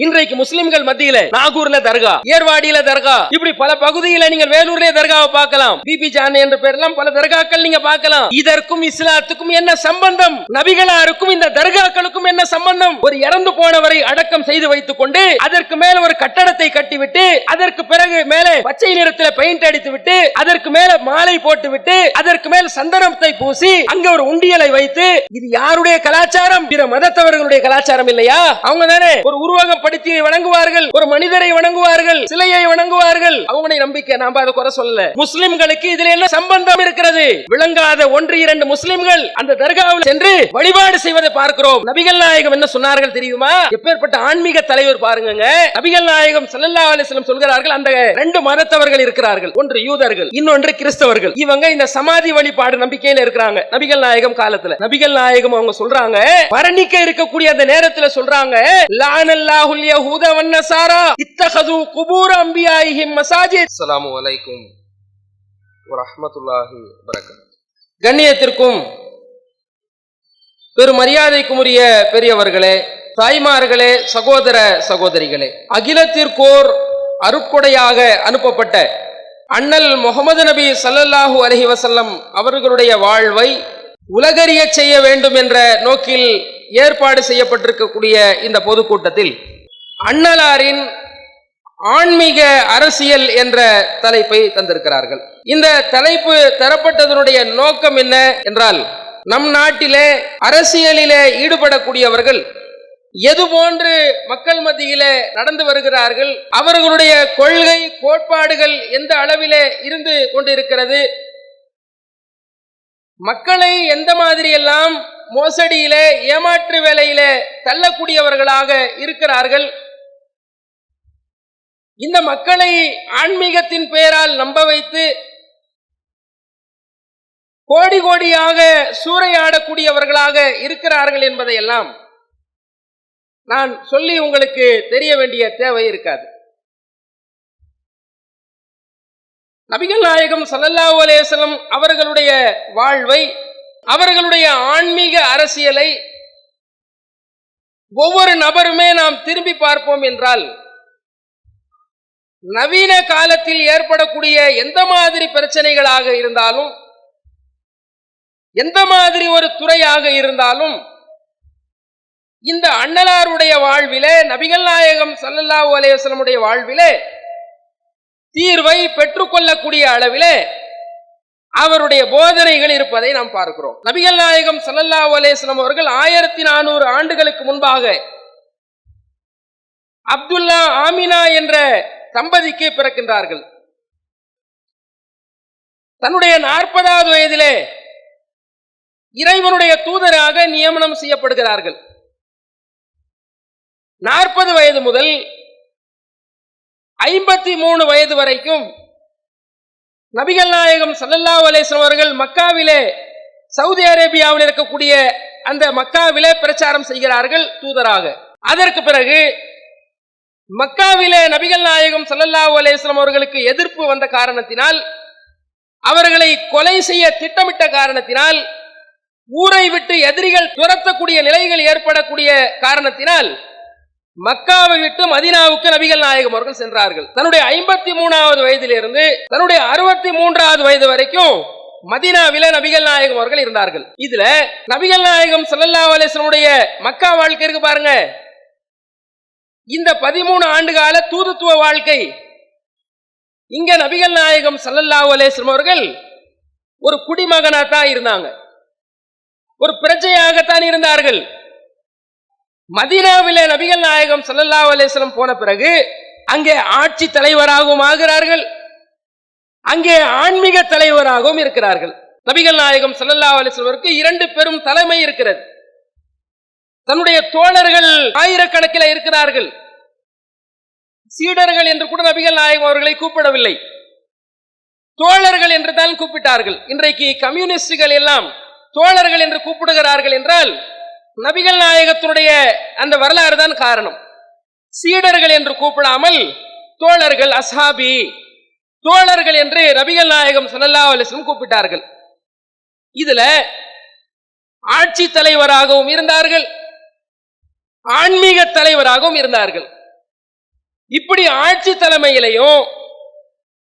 இன்றைக்கு முஸ்லிம்கள் மத்தியில நாகூர்ல தர்கா, ஏர்வாடியில தர்கா, இப்படி பல பகுதியில நீங்கள் வேலூர்ல தர்காவை பார்க்கலாம். பிபி ஜான் என்ற பெயரெல்லாம் பல தர்காக்கள் நீங்க பார்க்கலாம். இதற்கும் இஸ்லாத்துக்கும் என்ன சம்பந்தம்? நபிகளாருக்கும் இந்த தர்காக்களுக்கும் என்ன சம்பந்தம்? ஒரு இறந்து போனவரை அடக்கம் செய்து வைத்துக் கொண்டு அதற்கு மேல ஒரு கட்டடத்தை கட்டிவிட்டு அதற்கு பிறகு மேலே பச்சை நிறத்தில் பெயிண்ட் அடித்து விட்டு அதற்கு மேல மாலை போட்டு விட்டு அதற்கு மேல சந்தனத்தை பூசி அங்க ஒரு உண்டியலை வைத்து, இது யாருடைய கலாச்சாரம்? பிற மதத்தவர்களுடைய கலாச்சாரம் இல்லையா? அவங்க தானே ஒரு உருவகம் படுத்தியை வணங்குவார்கள், ஒரு மனிதரை வணங்குவார்கள், சிலையை வணங்குவார்கள். அவங்களுடைய நம்பிக்கை, நாம அதை குறை சொல்லல. முஸ்லிம்களுக்கு இதுல என்ன சம்பந்தம் இருக்கிறது? விளங்காத ஒன்று இரண்டு முஸ்லிம்கள் அந்த தர்காவில் சென்று வழிபாடு செய்வதை பார்க்கிறோம். நபிகள் நாயகம் என்ன சொன்னார்கள் தெரியுமா? எப்பேற்பட்ட ஆன்மீக தலைவர் பாருங்க. நபிகள் நாயகம் ஸல்லல்லாஹு அலைஹி வஸல்லம் சொல்கிறார்கள், அந்த ரெண்டு மதத்தவர்கள் இருக்கிறார்கள், ஒன்று யூதர்கள், இன்னொன்று கிறிஸ்தவர்கள். இவங்க இந்த சமாதி வழிபாடு நம்பிக்கையில இருக்கிறாங்க. நபிகள் நாயகம் காலத்துல நபிகள் நாயகம் அவங்க சொல்றாங்க, மரணிக்க இருக்கக்கூடிய அந்த நேரத்துல சொல்றாங்க, லானல்லாஹு யஹூத வன் நஸாரா இத்தகது குபூர் அன்பியாயிஹிம் மசாஜித். அஸ்ஸலாமு அலைக்கும் வ ரஹ்மத்துல்லாஹி வ பரகாத்துஹு. கண்ணியத்திற்கும் பெரும் மரியாதைக்கும் உரிய பெரியவர்களே, தாய்மார்களே, சகோதர சகோதரிகளே, அகிலத்திற்கோர் அருட்கொடையாக அனுப்பப்பட்ட அண்ணல் முஹம்மது நபி ஸல்லல்லாஹு அலைஹி வஸல்லம் அவர்களுடைய வாழ்வை உலகறிய செய்ய வேண்டும் என்ற நோக்கில் ஏற்பாடு செய்யப்பட்டிருக்கக்கூடிய இந்த பொதுக்கூட்டத்தில் அண்ணலாரின் ஆன்மீக அரசியல் என்ற தலைப்பை தந்திருக்கிறார்கள். இந்த தலைப்பு தரப்பட்டதனுடைய நோக்கம் என்ன என்றால், நம் நாட்டிலே அரசியலிலே ஈடுபடக்கூடியவர்கள் எது போன்று மக்கள் மத்தியிலே நடந்து வருகிறார்கள், அவர்களுடைய கொள்கை கோட்பாடுகள் எந்த அளவிலே இருந்து கொண்டிருக்கிறது, மக்களை எந்த மாதிரியெல்லாம் மோசடியிலே ஏமாற்று வேலையிலே தள்ளக்கூடியவர்களாக இருக்கிறார்கள், இந்த மக்களை ஆன்மீகத்தின் பெயரால் நம்ப வைத்து கோடி கோடியாக சூறையாடக்கூடியவர்களாக இருக்கிறார்கள் என்பதையெல்லாம் நான் சொல்லி உங்களுக்கு தெரிய வேண்டிய தேவை இருக்காது. நபிகள் நாயகம் ஸல்லல்லாஹு அலைஹி வஸல்லம் அவர்களுடைய வாழ்வை, அவர்களுடைய ஆன்மீக அரசியலை ஒவ்வொரு நபருமே நாம் திரும்பி பார்ப்போம் என்றால், நவீன காலத்தில் ஏற்படக்கூடிய எந்த மாதிரி பிரச்சனைகளாக இருந்தாலும், எந்த மாதிரி ஒரு துறையாக இருந்தாலும், இந்த அண்ணலாருடைய வாழ்விலே, நபிகள் நாயகம் ஸல்லல்லாஹு அலைஹி வஸல்லம் உடைய வாழ்விலே தீர்வை பெற்றுக்கொள்ளக்கூடிய அளவிலே அவருடைய போதனைகள் இருப்பதை நாம் பார்க்கிறோம். நபிகள் நாயகம் ஸல்லல்லாஹு அலைஹி வஸல்லம் அவர்கள் 1400 ஆண்டுகளுக்கு முன்பாக அப்துல்லா ஆமினா என்ற தம்பதிக்கு பிறக்கின்றார்கள். தன்னுடைய 40வது வயதிலே இறைவனுடைய தூதராக நியமனம் செய்யப்படுகிறார்கள். 40 வயது முதல் 53 வயது வரைக்கும் நபிகள் நாயகம் ஸல்லல்லாஹு அலைஹி வஸல்லம் அவர்கள் மக்காவிலே, சவுதி அரேபியாவில் இருக்கக்கூடிய அந்த மக்காவிலே பிரச்சாரம் செய்கிறார்கள் தூதராக. அதற்கு பிறகு மக்காவிலே நபிகள் நாயகம் ஸல்லல்லாஹு அலைஹி வஸல்லம் அவர்களுக்கு எதிர்ப்பு வந்த காரணத்தினால், அவர்களை கொலை செய்ய திட்டமிட்ட காரணத்தினால், ஊரை விட்டு எதிரிகள் துரத்தக்கூடிய நிலைகள் ஏற்படக்கூடிய காரணத்தினால் மக்காவை விட்டு மதீனாவுக்கு நபிகள் நாயகம் அவர்கள் சென்றார்கள். தன்னுடைய 53வது வயதிலிருந்து தன்னுடைய 63வது வயது வரைக்கும் மதீனாவிலே நபிகள் நாயகம் அவர்கள் இருந்தார்கள். இதுல நபிகள் நாயகம் ஸல்லல்லாஹு அலைஹி வஸல்லம் உடைய மக்கா வாழ்க்கை இருக்கு பாருங்க. இந்த 13 ஆண்டு கால தூதுத்துவ வாழ்க்கை, இங்க நபிகள் நாயகம் ஸல்லல்லாஹு அலைஹி வஸல்லம் அவர்கள் ஒரு குடிமகனாத்தான் இருந்தாங்க, ஒரு பிரஜையாகத்தான் இருந்தார்கள். மதீனாவிலே நபிகள் நாயகம் ஸல்லல்லாஹு அலைஹி வஸல்லம் போன பிறகு அங்கே ஆட்சி தலைவராகவும் ஆகிறார்கள், அங்கே ஆன்மீக தலைவராகவும் இருக்கிறார்கள். நபிகள் நாயகம் ஸல்லல்லாஹு அலைஹி வஸல்லம் 2 பெரும் தலைமை இருக்கிறது. தன்னுடைய தோழர்கள் ஆயிரக்கணக்கில் இருக்கிறார்கள். சீடர்கள் என்று கூட நபிகள் நாயகம் அவர்களை கூப்பிடவில்லை, தோழர்கள் என்று தான் கூப்பிட்டார்கள். இன்றைக்கு கம்யூனிஸ்டுகள் எல்லாம் தோழர்கள் என்று கூப்பிடுகிறார்கள் என்றால் நபிகள் நாயகத்தினுடைய அந்த வரலாறு தான் காரணம். சீடர்கள் என்று கூப்பிடாமல் தோழர்கள், அஸ்ஹாபி, தோழர்கள் என்று நபிகள் நாயகம் ஸல்லல்லாஹு அலைஹி வஸல்லம் கூப்பிட்டார்கள். இதுல ஆட்சி தலைவராகவும் இருந்தார்கள், ஆன்மீக தலைவராகவும் இருந்தார்கள். இப்படி ஆட்சி தலைமையிலையும்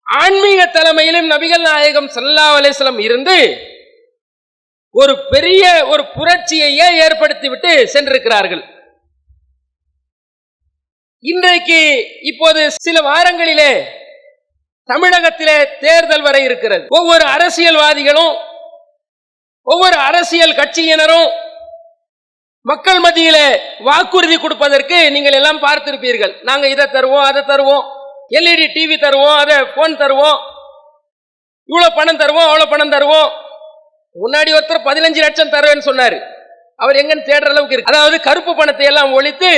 ஆன்மீக தலைமையிலும் நபிகள் நாயகம் ஸல்லல்லாஹு அலைஹி வஸல்லம் இருந்து ஒரு பெரிய ஒரு புரட்சியையே ஏற்படுத்திவிட்டு சென்றிருக்கிறார்கள். இன்றைக்கு இப்போது சில வாரங்களிலே தமிழகத்திலே தேர்தல் வரை இருக்கிறது. ஒவ்வொரு அரசியல்வாதிகளும் ஒவ்வொரு அரசியல் கட்சியினரும் மக்கள் மத்தியிலே வாக்குறுதி கொடுப்பதற்கு நீங்கள் எல்லாம் பார்த்திருப்பீர்கள். நாங்க இதை தருவோம், அதை தருவோம், எல்இடி டிவி தருவோம், அதை போன் தருவோம், இவ்வளவு பணம் தருவோம், அவ்வளவு பணம் தருவோம். முன்னாடி ஒருத்தர் 15 லட்சம் தருவேன்னு சொன்னாரு. அவர் எங்கன்னு தேடுற அளவுக்கு இருக்கு. அதாவது கருப்பு பணத்தை எல்லாம் ஒழித்து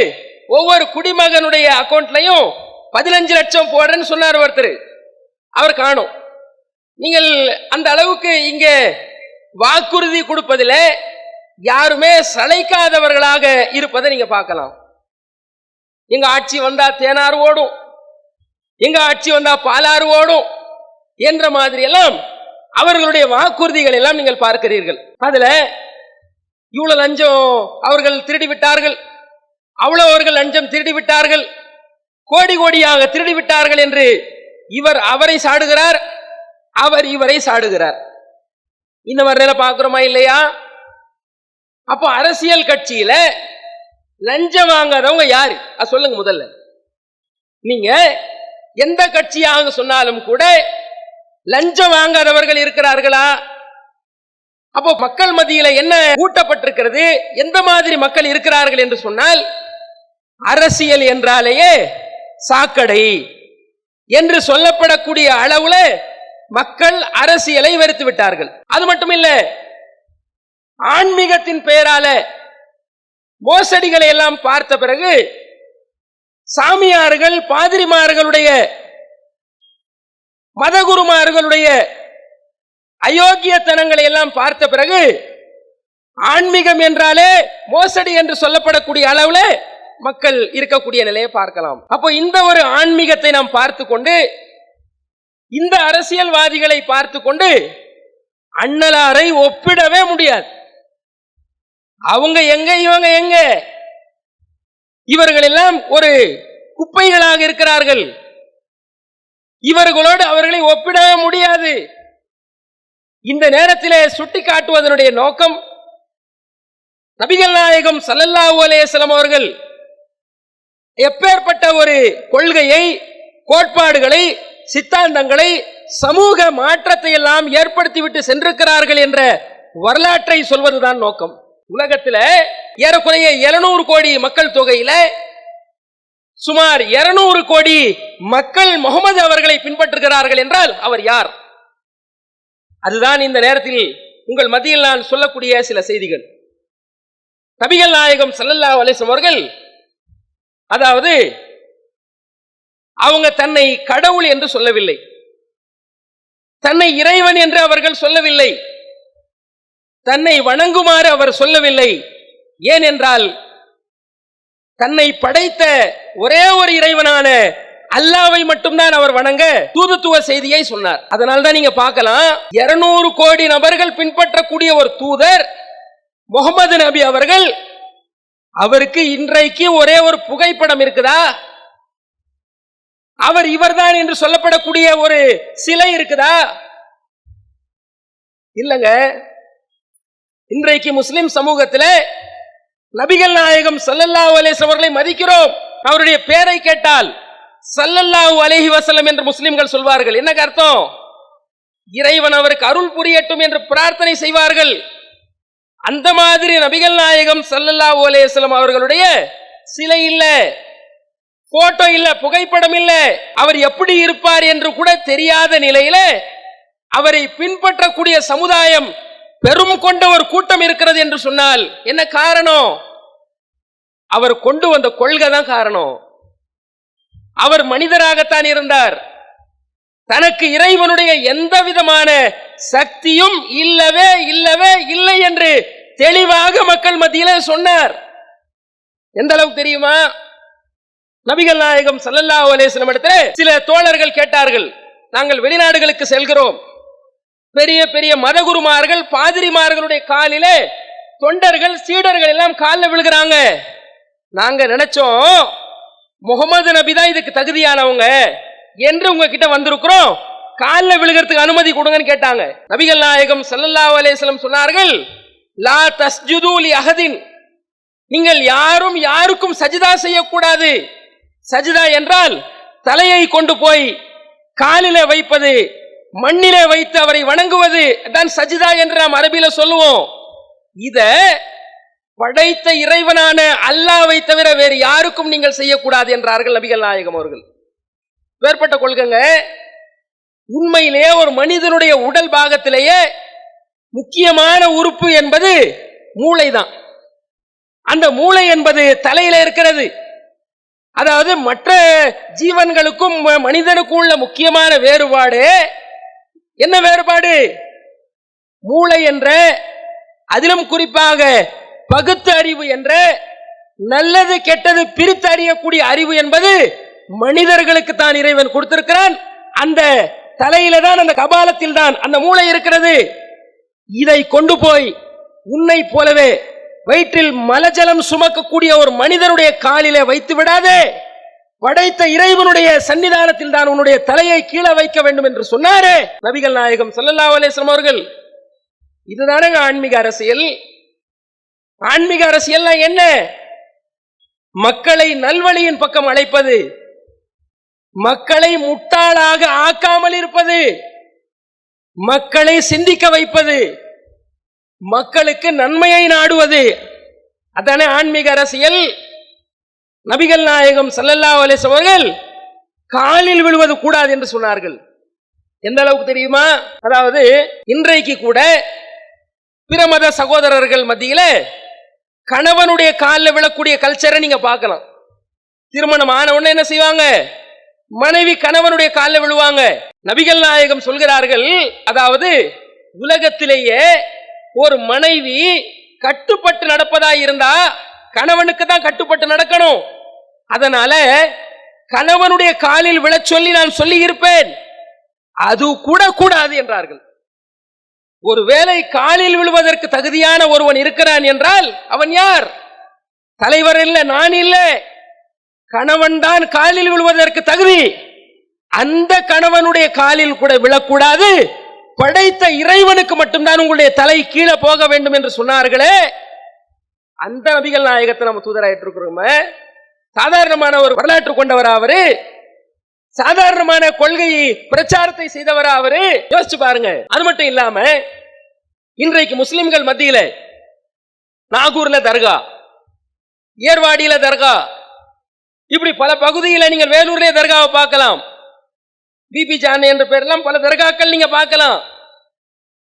ஒவ்வொரு குடிமகனுடைய அக்கௌண்ட்லையும் 15 லட்சம் போடுறேன்னு சொன்னார் ஒருத்தர். அவர் காணும். நீங்கள் அந்த அளவுக்கு இங்க வாக்குறுதி கொடுப்பதில் யாருமே சளைக்காதவர்களாக இருப்பதை நீங்க பார்க்கலாம். எங்க ஆட்சி வந்தா தேனாறு ஓடும், எங்க ஆட்சி வந்தா பாலாறு ஓடும் என்ற மாதிரி எல்லாம் அவர்களுடைய வாக்குறுதிகள் எல்லாம் நீங்கள் பார்க்கிறீர்கள். அதுல இவ்வளவு லஞ்சம் அவர்கள் திருடி விட்டார்கள், அவ்வளவு அவர்கள் லஞ்சம் திருடி விட்டார்கள், கோடி கோடியாக திருடி விட்டார்கள் என்று இவர் அவரை சாடுகிறார், அவர் இவரை சாடுகிறார். இந்த மாதிரி பார்க்கிறோமா இல்லையா? அப்போ அரசியல் கட்சியில லஞ்சம் வாங்காதவங்க யாரு சொல்லுங்க. முதல்ல நீங்க எந்த கட்சியாக சொன்னாலும் கூட லஞ்சம் வாங்காதவர்கள் இருக்கிறார்களா? அப்போ மக்கள் மத்தியில என்ன ஊட்டப்பட்டிருக்கிறது, எந்த மாதிரி மக்கள் இருக்கிறார்கள் என்று சொன்னால், அரசியல் என்றாலேயே சாக்கடை என்று சொல்லப்படக்கூடிய அளவுல மக்கள் அரசியலை வெறுத்து விட்டார்கள். அது மட்டும் இல்ல, ஆன்மீகத்தின் பெயரால மோசடிகளை எல்லாம் பார்த்த பிறகு சாமியார்கள், பாதிரிமார்களுடைய, மதகுருமார்களுடைய அயோக்கியத்தனங்களை எல்லாம் பார்த்த பிறகு ஆன்மீகம் என்றாலே மோசடி என்று சொல்லப்படக்கூடிய அளவுல மக்கள் இருக்கக்கூடிய நிலையை பார்க்கலாம். அப்போ இந்த ஒரு ஆன்மீகத்தை நாம் பார்த்து கொண்டு, இந்த அரசியல்வாதிகளை பார்த்து கொண்டு அண்ணலாரை ஒப்பிடவே முடியாது. அவங்க எங்க, இவங்க எங்க, இவர்கள் எல்லாம் ஒரு குப்பைகளாக இருக்கிறார்கள். இவர்களோடு அவர்களை ஒப்பிடவே முடியாது. இந்த நேரத்திலே சுட்டி காட்டுவதனுடைய நோக்கம், நபிகள் நாயகம் ஸல்லல்லாஹு அலைஹி வஸல்லம் அவர்கள் எப்பேற்பட்ட ஒரு கொள்கையை, கோட்பாடுகளை, சித்தாந்தங்களை, சமூக மாற்றத்தை எல்லாம் ஏற்படுத்திவிட்டு சென்றிருக்கிறார்கள் என்ற வரலாற்றை சொல்வதுதான் நோக்கம். உலகத்தில் ஏறக்குறைய 700 கோடி மக்கள் தொகையில சுமார் 200 கோடி மக்கள் முகமது அவர்களை பின்பற்றுகிறார்கள் என்றால் அவர் யார்? அதுதான் இந்த நேரத்தில் உங்கள் மத்தியில் நான் சொல்லக்கூடிய சில செய்திகள். நபிகள் நாயகம் ஸல்லல்லாஹு அலைஹி வஸல்லம் அவர்கள், அதாவது அவங்க தன்னை கடவுள் என்று சொல்லவில்லை, தன்னை இறைவன் என்று அவர்கள் சொல்லவில்லை, தன்னை வணங்குமாறு அவர் சொல்லவில்லை. ஏனென்றால் தன்னை படைத்த ஒரே ஒரு இறைவனான அல்லாஹ்வை மட்டும்தான் அவர் வணங்க தூதுத்துவ செய்தியை சொன்னார். அதனால்தான் நீங்க பார்க்கலாம், 200 கோடி நபர்கள் பின்பற்றக்கூடிய ஒரு தூதர் முகமது நபி அவர்கள், அவருக்கு இன்றைக்கு ஒரே ஒரு புகைப்படம் இருக்குதா? அவர் இவர்தான் என்று சொல்லப்படக்கூடிய ஒரு சிலை இருக்குதா? இல்லங்க. இன்றைக்கு முஸ்லிம் சமூகத்தில் நபிகள் நாயகம் ஸல்லல்லாஹு அலைஹி வஸல்லம் அவர்களை மதிக்கிறோம். அவருடைய பெயரை கேட்டால் ஸல்லல்லாஹு அலைஹி வஸல்லம் என்று முஸ்லிம்கள் சொல்வார்கள். என்ன அர்த்தம்? இறைவன் அவருக்கு அருள் புரியட்டும் என்று பிரார்த்தனை செய்வார்கள். அந்த மாதிரி நபிகள் நாயகம் ஸல்லல்லாஹு அலைஹி வஸல்லம் அவர்களுடைய சிலை இல்ல, போட்டோ இல்ல, புகைப்படம் இல்ல. அவர் எப்படி இருப்பார் என்று கூட தெரியாத நிலையில அவரை பின்பற்றக்கூடிய சமுதாயம் பெரும் கொண்ட ஒரு கூட்டம் இருக்கிறது என்று சொன்னால் என்ன காரணம்? அவர் கொண்டு வந்த கொள்கை தான் காரணம். அவர் மனிதராகத்தான் இருந்தார். தனக்கு இறைவனுடைய எந்த விதமான சக்தியும் இல்லவே இல்லவே இல்லை என்று தெளிவாக மக்கள் மத்தியிலே சொன்னார். எந்த அளவுக்கு தெரியுமா? நபிகள் நாயகம் ஸல்லல்லாஹு அலைஹி வஸல்லம் இடத்திலே சில தோழர்கள் கேட்டார்கள், நாங்கள் வெளிநாடுகளுக்கு செல்கிறோம், பெரிய பெரிய மதகுருமார்கள், பாதிரிமார்களுடைய காலிலே தொண்டர்கள், சீடர்கள் எல்லாம் காலில் விழுகிறாங்க. நாங்க நினைச்சோம் முகமது நபி தான் இதுக்கு தகுதியானவங்க என்று உங்ககிட்ட வந்திருக்கிறோம், காலில் விழுகிறதுக்கு அனுமதி கொடுங்கன்னு கேட்டாங்க. நபிகள் நாயகம் ஸல்லல்லாஹு அலைஹி வஸல்லம் சொன்னார்கள், லா தஸ்ஜுது லி அஹதின், நீங்கள் யாரும் யாருக்கும் சஜிதா செய்யக்கூடாது. சஜிதா என்றால் தலையை கொண்டு போய் காலிலே வைப்பது, மண்ணிலே வைத்து அவரை வணங்குவது தான் சஜிதா என்று நாம் அரபியில சொல்லுவோம். இத படைத்த இறைவனான அல்லாஹ்வை தவிர வேறு யாருக்கும் நீங்கள் செய்யக்கூடாது என்றார்கள் நபிகள் நாயகம் அவர்கள். வேறுபட்ட கொள்கைங்க. உண்மையிலேயே ஒரு மனிதனுடைய உடல் பாகத்திலேயே முக்கியமான உறுப்பு என்பது மூளைதான். அந்த மூளை என்பது தலையில இருக்கிறது. அதாவது மற்ற ஜீவன்களுக்கும் மனிதனுக்கும் உள்ள முக்கியமான வேறுபாடு என்ன வேறுபாடு? மூளை என்ற, அதிலும் குறிப்பாக பகுத்து அறிவு என்ற, நல்லது கெட்டது பிரித்து அறியக்கூடிய அறிவு என்பது மனிதர்களுக்கு தான் இறைவன் கொடுத்திருக்கிறான். அந்த தலையில தான், அந்த கபாலத்தில் தான் அந்த மூளை இருக்கிறது. இதை கொண்டு போய் உன்னை போலவே வயிற்றில் மலஜலம் சுமக்கக்கூடிய ஒரு மனிதனுடைய காலிலே வைத்து விடாதே. படைத்த இறைவனுடைய சன்னிதானத்தில் தான் உன்னுடைய தலையை கீழே வைக்க வேண்டும் என்று சொன்னாரே நபிகள் நாயகம் ஸல்லல்லாஹு அலைஹி வஸல்லம் அவர்கள். இதுதானே ஆன்மீக அரசியல். ஆன்மீக அரசியல் என்ன? மக்களை நல்வழியின் பக்கம் அழைப்பது, மக்களை முட்டாளாக ஆக்காமல் இருப்பது, மக்களை சிந்திக்க வைப்பது, மக்களுக்கு நன்மையை நாடுவது, அதானே ஆன்மீக அரசியல். நபிகள் நாயகம் ஸல்லல்லாஹு அலைஹி வஸல்லம் அவர்கள் காலில் விழுவது கூடாது என்று சொன்னார்கள். எந்த அளவுக்கு தெரியுமா? அதாவது இன்றைக்கு கூட பிற மத சகோதரர்கள் மத்தியில கணவனுடைய காலில் விழக்கூடிய கல்ச்சரை நீங்க பார்க்கலாம். திருமணம் ஆன உடனே என்ன செய்வாங்க? மனைவி கணவனுடைய காலில் விழுவாங்க. நபிகள் நாயகம் சொல்கிறார்கள், அதாவது உலகத்திலேயே ஒரு மனைவி கட்டுப்பட்டு நடப்பதா இருந்தா கணவனுக்கு தான் கட்டுப்பட்டு நடக்கணும். அதனால கணவனுடைய காலில் விழச் சொல்லி நான் சொல்லி இருப்பேன், அது கூட கூடாது என்றார்கள். ஒருவேளை காலில் விழுவதற்கு தகுதியான ஒருவன் இருக்கிறான் என்றால் அவன் யார்? தலைவர் இல்ல, நான் இல்ல, கணவன் தான் காலில் விழுவதற்கு தகுதி. அந்த கணவனுடைய காலில் கூட விழக்கூடாது, படைத்த இறைவனுக்கு மட்டும்தான் உங்களுடைய தலை கீழே போக வேண்டும் என்று சொன்னார்களே. அந்த நபிகள் நாயகத்தை நம்ம தூதராயிட்டு இருக்கிறோம். சாதாரணமான ஒரு வரலாற்று கொண்டவரா அவரு? சாதாரணமான கொள்கை பிரச்சாரத்தை செய்தவரா அவரு? யோசிச்சு பாருங்க. அது மட்டும் இல்லாம இன்றைக்கு முஸ்லிம்கள் மத்தியில நாகூர்ல தர்கா, ஏர்வாடியில தர்கா, இப்படி பல பகுதியில் நீங்கள் வேலூர்ல தர்காவை பார்க்கலாம். பிபி ஜான் என்ற பெயரெல்லாம் பல தர்காக்கள் நீங்க பார்க்கலாம்.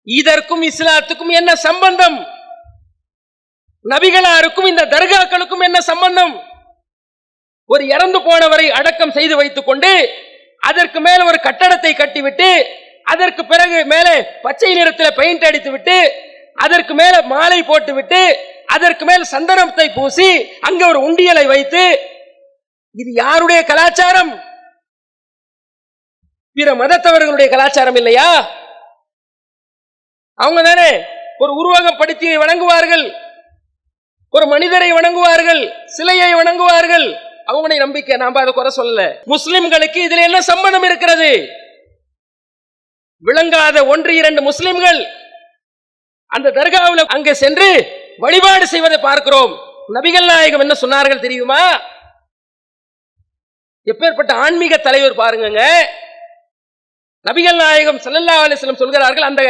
இதற்கும் இஸ்லாத்துக்கும் என்ன சம்பந்தம்? நபிகளாருக்கும் இந்த தர்காக்களுக்கும் என்ன சம்பந்தம்? ஒரு இறந்து போனவரை அடக்கம் செய்து வைத்துக் கொண்டு அதற்கு மேல ஒரு கட்டடத்தை கட்டிவிட்டு அதற்கு பிறகு மேலே பச்சை நிறத்தில் பெயிண்ட் அடித்து விட்டு அதற்கு மேல மாலை போட்டு விட்டு அதற்கு மேல் சந்தனத்தை பூசி அங்க ஒரு உண்டியலை வைத்து, இது யாருடைய கலாச்சாரம்? பிற மதத்தவர்களுடைய கலாச்சாரம் இல்லையா? அவங்க தானே ஒரு உருவகம் படுத்தி வணங்குவார்கள், ஒரு மனிதரை வணங்குவார்கள், சிலையை வணங்குவார்கள். அவங்களுடைய நம்பிக்கை, நாம அதை குறை சொல்லல. முஸ்லிம்களுக்கு இதுல என்ன சம்பந்தம் இருக்கிறது? விளங்காத 1-2 முஸ்லிம்கள் அந்த தர்காவில் அங்கே சென்று வழிபாடு செய்வதை பார்க்கிறோம். நபிகள் நாயகம் என்ன சொன்னார்கள் தெரியுமா? எப்பேற்பட்ட ஆன்மீக தலைவர் பாருங்க. நபிகள் நாயகம் ஸல்லல்லாஹு அலைஹி வஸல்லம் சொல்கிறார்கள், அந்த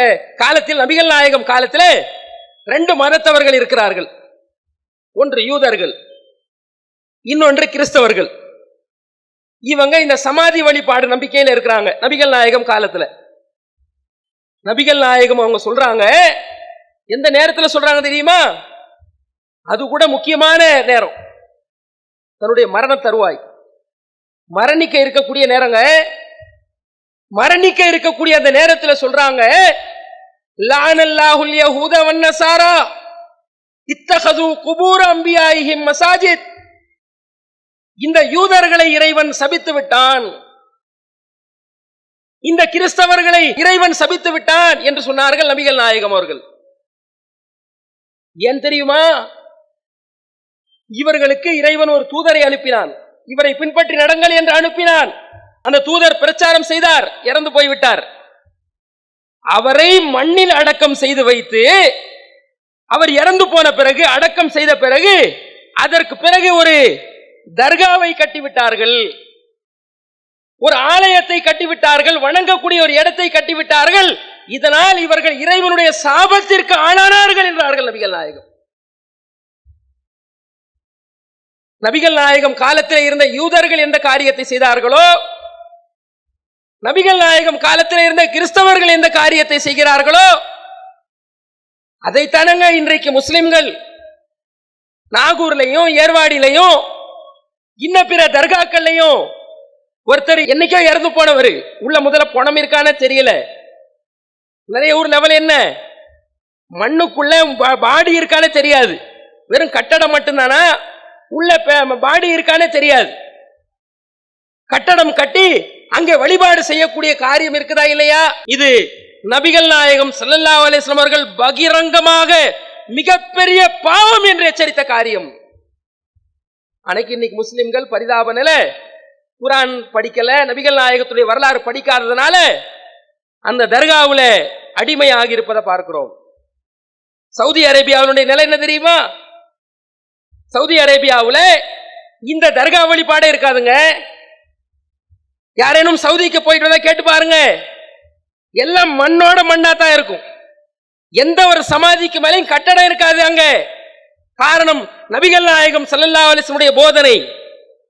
காலத்தில் நபிகள் நாயகம் காலத்தில் 2 மதத்தவர்கள் இருக்கிறார்கள். ஒன்று யூதர்கள், இன்னொன்று கிறிஸ்தவர்கள். இவங்க இந்த சமாதி வழிபாடு நம்பிக்கையில் இருக்கிறாங்க நபிகள் நாயகம் காலத்துல. நபிகள் நாயகம் அவங்க சொல்றாங்க, எந்த நேரத்தில் சொல்றாங்க தெரியுமா? அது கூட முக்கியமான நேரம், தன்னுடைய மரண தருவாய், மரணிக்க இருக்கக்கூடிய நேரங்க. மரணிக்க இருக்கக்கூடிய அந்த நேரத்தில் சொல்றாங்க, லஅனல்லாஹுல் யஹூத வன்னஸாரா இத்தகது குபூர அம்பியாயிஹிம் மசாஜித். இந்த யூதர்களை இறைவன் சபித்து விட்டான், இந்த கிறிஸ்தவர்களை இறைவன் சபித்து விட்டான் என்று சொன்னார்கள் நபிகள் நாயகம் அவர்கள். ஏன் தெரியுமா? இவர்களுக்கு இறைவன் ஒரு தூதரை அனுப்பினான். இவரை பின்பற்றி நடங்கள் என்று அனுப்பினான். அந்த தூதர் பிரச்சாரம் செய்தார், இறந்து போய்விட்டார். அவரை மண்ணில் அடக்கம் செய்து வைத்து, அவர் இறந்து போன பிறகு, அடக்கம் செய்த பிறகு, அதற்கு பிறகு ஒரு தர்காவை கட்டிவிட்டார்கள், ஒரு ஆலயத்தை கட்டிவிட்டார்கள், வணங்கக்கூடிய ஒரு இடத்தை கட்டிவிட்டார்கள். இதனால் இவர்கள் இறைவனுடைய சாபத்திற்கு ஆளானார்கள் என்றார்கள் நபிகள் நாயகம். நபிகள் நாயகம் காலத்தில் இருந்த யூதர்கள் எந்த காரியத்தை செய்தார்களோ, நபிகள் நாயகம் காலத்தில் இருந்த கிறிஸ்தவர்கள் எந்த காரியத்தை செய்கிறார்களோ, அதைத்தானங்க இன்றைக்கு முஸ்லிம்கள் நாகூர்லையும் ஏர்வாடிலையும் இன்ன பிற தர்காக்கள்லையும். ஒருத்தர் என்னைக்கோ இறந்து போனவர், உள்ள முதல்ல பணம் இருக்கான தெரியல. நிறைய ஊர் லெவல் என்ன, மண்ணுக்குள்ள பாடி இருக்கானே தெரியாது, வெறும் கட்டடம் மட்டும்தானா, உள்ள பாடி இருக்கானே தெரியாது. கட்டடம் கட்டி அங்கே வழிபாடு செய்யக்கூடிய காரியம் இருக்குதா இல்லையா? இது நபிகள் நாயகம் ஸல்லல்லாஹு அலைஹி வஸல்லம் அவர்கள் பகிரங்கமாக மிகப்பெரிய பாவம் என்று எச்சரித்த காரியம். அன்னைக்கு இன்னைக்கு முஸ்லிம்கள் பரிதாப நிலை, குர்ஆன் படிக்கல, நபிகள் நாயகத்துடைய வரலாறு படிக்காததுனால அந்த தர்காவுல அடிமையாகி இருப்பதை பார்க்கிறோம். சவுதி அரேபியாவுடைய நிலை என்ன தெரியுமா? சவுதி அரேபியாவுல இந்த தர்கா வழிபாடே இருக்காதுங்க. யாரேனும் சவுதிக்கு போயிட்டு வந்தா கேட்டு பாருங்க, எல்லாம் மண்ணோட மண்ணா தான் இருக்கும். எந்த ஒரு சமாதிக்கு மேலேயும் கட்டடம் இருக்காது அங்க. காரணம், நபிகள் நாயகம் ஸல்லல்லாஹு அலைஹி வஸல்லம் உடைய போதனை.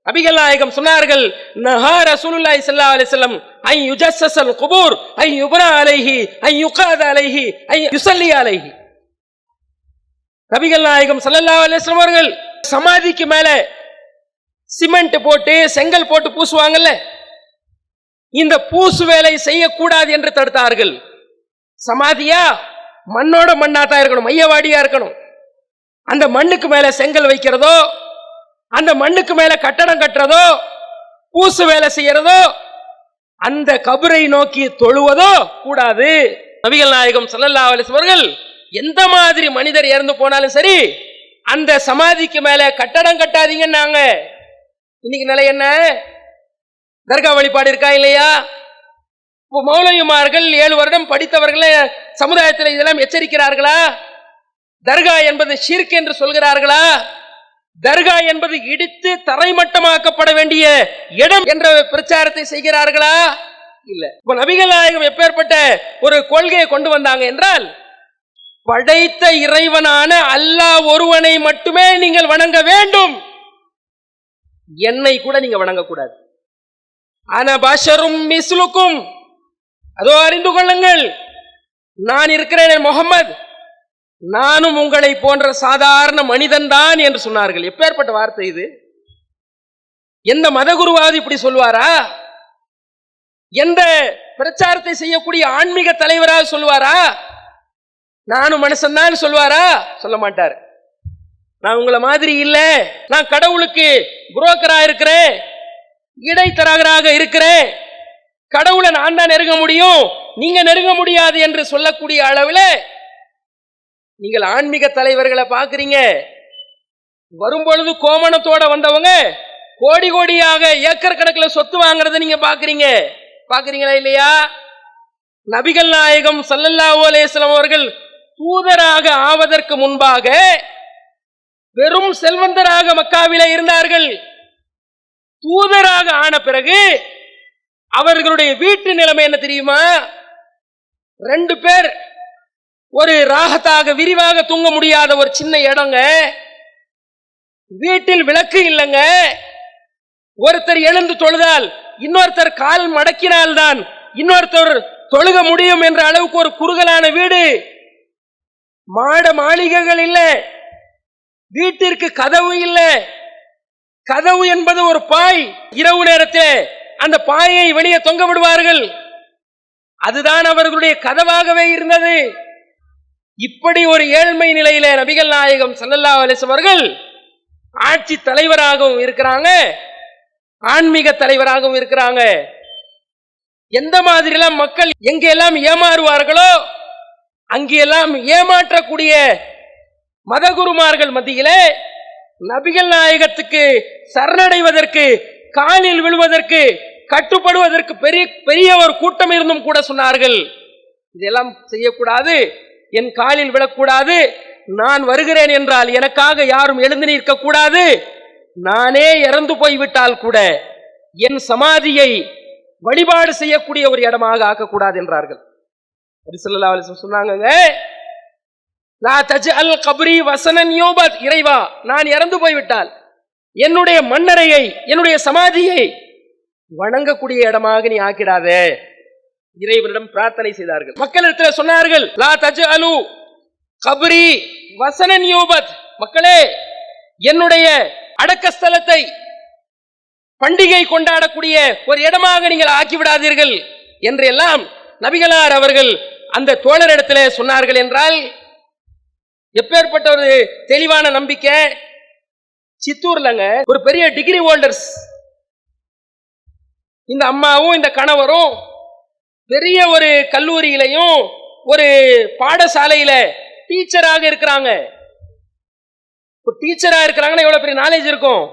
நபிகள் நாயகம் சொன்னார்கள், நஹா ரசூலுல்லாஹி ஸல்லல்லாஹு அலைஹி வஸல்லம் ஐ யுஜஸ்ஸல் குபூர் ஐ யுப்ரா அலைஹி ஐ யுகாத அலைஹி ஐ யுஸல்லி அலைஹி. நபிகள் நாயகம் ஸல்லல்லாஹு அலைஹி வஸல்லம் அவர்கள் சமாதிக்கு மேல சிமெண்ட் போட்டு செங்கல் போட்டு பூசுவாங்கல்ல, இந்த பூசு வேலை செய்யக்கூடாது என்று தடுத்தார்கள். சமாதியா மண்ணோட மண்ணா தான் இருக்கணும், மையவாடியா இருக்கணும். அந்த மண்ணுக்கு மேல செங்கல் வைக்கிறதோ, அந்த மண்ணுக்கு மேல கட்டடம் கட்டுறதோ, பூசு வேலை செய்யறதோ, அந்த கபரை நோக்கி தொழுவதோ கூடாது. நபிகள் நாயகம் ஸல்லல்லாஹு அலைஹி வஸல்லம் அவர்கள் எந்த மாதிரி மனிதர் இறந்து போனாலும் சரி, அந்த சமாதிக்கு மேல கட்டடம் கட்டாதீங்கன்னாங்க. இன்னைக்கு நிலை என்ன? தர்கா வழிபாடு இருக்கா இல்லையா? மௌலவிமார்கள் 7 வருடம் படித்தவர்கள் சமுதாயத்தில் இதெல்லாம் எச்சரிக்கிறார்களா? தர்கா என்பது ஷிர்க் என்று சொல்கிறார்களா? தர்கா என்பது இடித்து தரைமட்டமாக்கப்பட வேண்டிய இடம் என்ற பிரச்சாரத்தை செய்கிறார்களா? இல்ல. இப்ப நபிகள் நாயகம் எப்பேற்பட்ட ஒரு கொள்கையை கொண்டு வந்தாங்க என்றால், படைத்த இறைவனான அல்லாஹ் ஒருவனை மட்டுமே நீங்கள் வணங்க வேண்டும், என்னை கூட நீங்க வணங்கக்கூடாது. ஆனா பஷரும் மிஸ்லுக்கும், அதோ அறிந்து கொள்ளுங்கள், நான் இருக்கிறேன் முஹம்மது, நானும் உங்களை போன்ற சாதாரண மனிதன் தான் என்று சொன்னார்கள். எப்பேற்பட்ட வார்த்தை இது! எந்த மதகுருவாவது இப்படி சொல்வாரா? எந்த பிரச்சாரத்தை செய்யக்கூடிய ஆன்மீக தலைவராக சொல்வாரா? நானும் மனுஷன் தான் சொல்வாரா? சொல்ல மாட்டார். நான் உங்களை மாதிரி இல்ல, நான் கடவுளுக்கு புரோக்கரா இருக்கிறேன், இடைத்தரகராக இருக்கிறேன், கடவுளை நான் தான் நெருங்க முடியும், நீங்க நெருங்க முடியாது என்று சொல்லக்கூடிய அளவில் நீங்கள் ஆன்மீக தலைவர்களை பார்க்கிறீங்க. வரும்பொழுது கோமணத்தோட வந்தவங்க கோடி கோடியாக ஏக்கர் கணக்கில் சொத்து வாங்குறத நீங்க பாக்குறீங்களா இல்லையா? நபிகள் நாயகம் ஸல்லல்லாஹு அலைஹி வஸல்லம் அவர்கள் தூதராக ஆவதற்கு முன்பாக வெறும் செல்வந்தராக மக்காவிலே இருந்தார்கள். தூதராக ஆன பிறகு அவர்களுடைய வீட்டு நிலைமை என்ன தெரியுமா? 2 பேர் ஒரு ராகத்தாக விரிவாக தூங்க முடியாத ஒரு சின்ன இடங்க. வீட்டில் விளக்கு இல்லைங்க. ஒருத்தர் எழுந்து தொழுதால் இன்னொருத்தர் கால் மடக்கினால்தான் இன்னொருத்தர் தொழுக முடியும் என்ற அளவுக்கு ஒரு குறுகலான வீடு. மாட மாளிகைகள் இல்லை, வீட்டிற்கு கதவு இல்லை. கதவு என்பது ஒரு பாய், இரவு நேரத்தில் அந்த பாயை வெளியே தொங்க விடுவார்கள், அதுதான் அவர்களுடைய கதவாகவே இருந்தது. இப்படி ஒரு ஏழ்மை நிலையில நபிகள் நாயகம் ஸல்லல்லாஹு அலைஹி வஸல்லம் அவர்கள் ஆட்சி தலைவராகவும் இருக்கிறாங்க, ஆன்மீக தலைவராகவும் இருக்கிறாங்க. எந்த மாதிரிலாம் மக்கள் எங்கெல்லாம் ஏமாறுவார்களோ அங்கெல்லாம் ஏமாற்றக்கூடிய மதகுருமார்கள் மத்தியிலே நபிகள் நாயகத்துக்கு சரணடைவதற்கு, காலில் விழுவதற்கு, கட்டுப்படுவதற்கு பெரிய பெரிய ஒரு கூட்டம் இருந்தும் கூட சொன்னார்கள், இதெல்லாம் செய்யக்கூடாது, என் காலில் விழக்கூடாது, நான் வருகிறேன் என்றால் எனக்காக யாரும் எழுந்து நிற்க கூடாது, நானே இறந்து போய்விட்டால் கூட என் சமாதியை வழிபாடு செய்யக்கூடிய ஒரு இடமாக ஆக்கக்கூடாது என்றார்கள். ஸல்லல்லாஹு அலைஹி வஸல்லம் சொன்னாங்க, லா தஜ்அல் கப்ரி வஸனன் யூபத், இறைவா நான் இறந்து போய்விட்டால் என்னுடைய மண்ணறையை, என்னுடைய சமாதியை வணங்கக்கூடிய இடமாக நீ ஆக்கிடாதே. இறைவனிடம் பிரார்த்தனை செய்தார்கள். மக்களிடத்தில் சொன்னார்கள், லா தஜ்அலு கப்ரி வஸனன் யூபத், மக்களே என்னுடைய அடக்கஸ்தலத்தை பண்டிகை கொண்டாடக்கூடிய ஒரு இடமாக நீங்கள் ஆக்கிவிடாதீர்கள் என்றெல்லாம் நபிகளார் அவர்கள் அந்த தோழரிடத்தில் சொன்னார்கள். என்றால் எப்பேற்பட்ட ஒரு தெளிவான நம்பிக்கை. சித்தூர்லங்க ஒரு பெரிய டிகிரி ஹோல்டர்ஸ், இந்த அம்மாவும் இந்த கணவரும் பெரிய ஒரு கல்லூரியிலையும் ஒரு பாடசாலையில டீச்சராக இருக்கிறாங்க. டீச்சரா இருக்கிறாங்கன்னா எவ்வளவு பெரிய நாலேஜ் இருக்கும்.